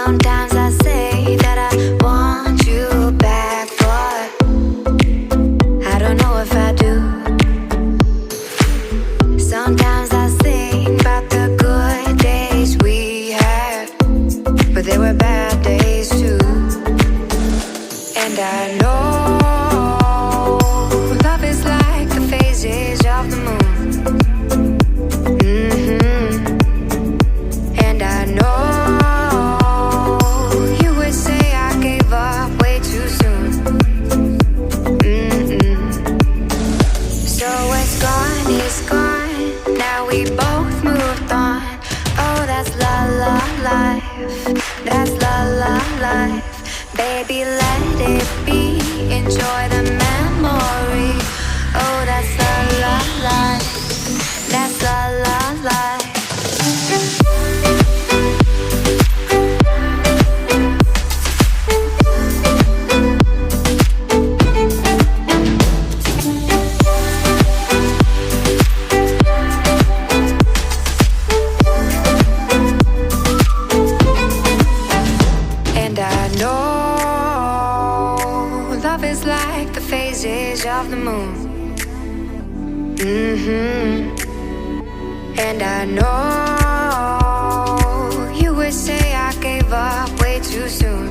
Sometimes I say that I want you back, but I don't know if I do. Sometimes I think about the good days we had, but there were bad days too. And I know love is like the phases of the moon. And I know you would say I gave up way too soon. So what's gone is gone. Now we both moved on. Oh, that's la la life. That's la la life. Baby, let it be. Enjoy the memory. Oh, that's la la life. That's la la life. And I know love is like the phases of the moon. And I know you would say I gave up way too soon.